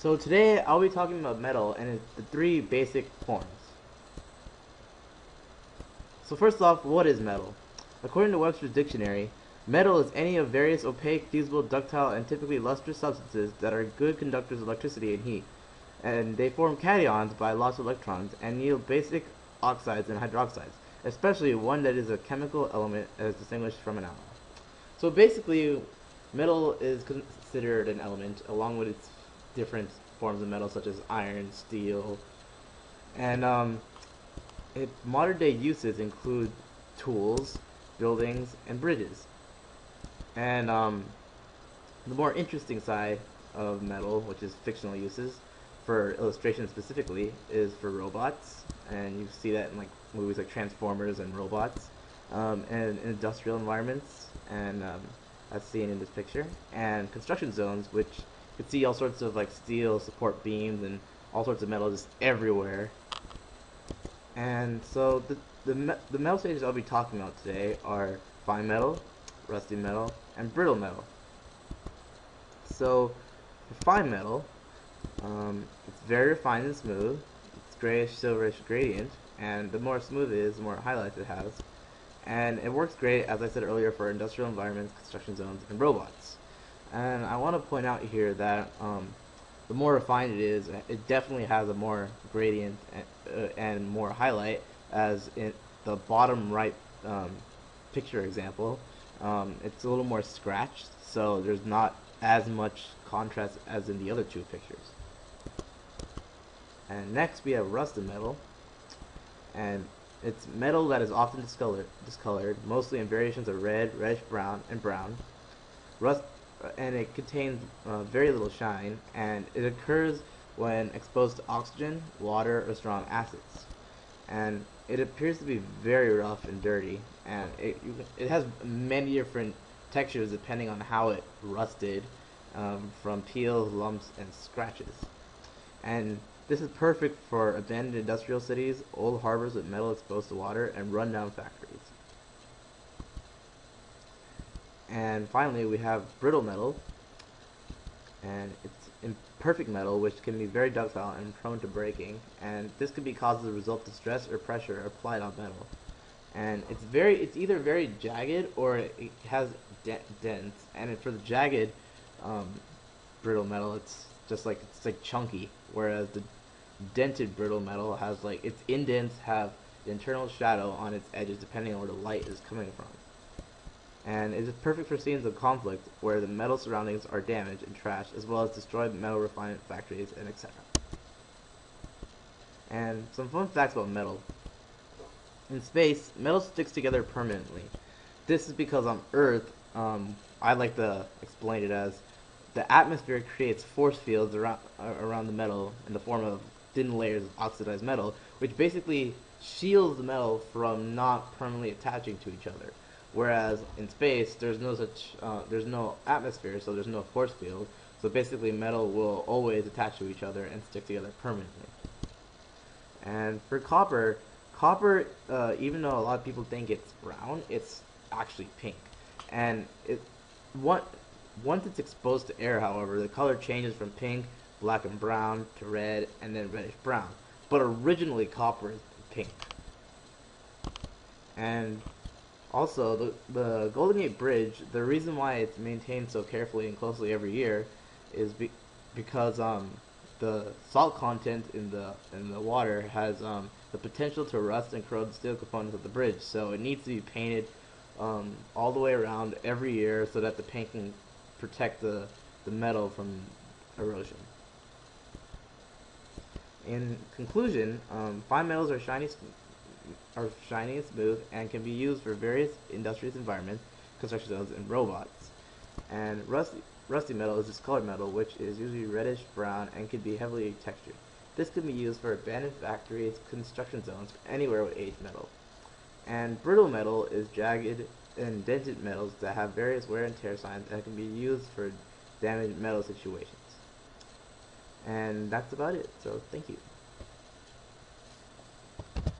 So today I'll be talking about metal and the three basic forms. So first off, what is metal? According to Webster's dictionary, metal is any of various opaque, fusible, ductile, and typically lustrous substances that are good conductors of electricity and heat. And they form cations by loss of electrons and yield basic oxides and hydroxides, especially one that is a chemical element as distinguished from an alloy. So basically, metal is considered an element along with its different forms of metal such as iron, steel, and modern day uses include tools, buildings, and bridges. And the more interesting side of metal, which is fictional uses, for illustration specifically, is for robots, and you see that in like movies like Transformers and Robots, and in industrial environments, and as seen in this picture, and construction zones, which you can see all sorts of like steel support beams and all sorts of metal just everywhere. And so the metal stages I'll be talking about today are fine metal, rusty metal, and brittle metal. So for fine metal, it's very refined and smooth. It's grayish silverish gradient, and the more smooth it is, the more highlights it has. And it works great, as I said earlier, for industrial environments, construction zones, and robots. And I want to point out here that the more refined it is, it definitely has a more gradient and more highlight, as in the bottom right picture example. It's a little more scratched, so there's not as much contrast as in the other two pictures. And next we have rusted metal, and it's metal that is often discolored, mostly in variations of red, reddish brown, and brown. Rust, and it contains very little shine, and it occurs when exposed to oxygen, water, or strong acids. And it appears to be very rough and dirty, and it has many different textures depending on how it rusted, from peels, lumps, and scratches. And this is perfect for abandoned industrial cities, old harbors with metal exposed to water, and rundown factories. And finally, we have brittle metal, and it's imperfect metal, which can be very ductile and prone to breaking. And this could be caused as a result of stress or pressure applied on metal. And it's either very jagged or it has dents. And for the jagged brittle metal, it's like chunky, whereas the dented brittle metal has like its indents have the internal shadow on its edges depending on where the light is coming from. And it is perfect for scenes of conflict where the metal surroundings are damaged and trashed, as well as destroyed metal refinement factories and etc. And some fun facts about metal. In space, metal sticks together permanently. This is because on Earth, I like to explain it as the atmosphere creates force fields around the metal in the form of thin layers of oxidized metal, which basically shields the metal from not permanently attaching to each other. Whereas in space, there's no atmosphere, so there's no force field. So basically, metal will always attach to each other and stick together permanently. And for copper, even though a lot of people think it's brown, it's actually pink. And once it's exposed to air, however, the color changes from pink, black and brown to red, and then reddish brown. But originally, copper is pink. And also, the Golden Gate Bridge, the reason why it's maintained so carefully and closely every year is because the salt content in the water has the potential to rust and corrode the steel components of the bridge. So it needs to be painted all the way around every year so that the paint can protect the metal from erosion. In conclusion, fine metals are shiny and smooth and can be used for various industrial environments, construction zones, and robots. And rusty metal is discolored metal, which is usually reddish brown and can be heavily textured. This can be used for abandoned factories, construction zones, anywhere with aged metal. And brittle metal is jagged and dented metals that have various wear and tear signs and can be used for damaged metal situations. And that's about it. So thank you.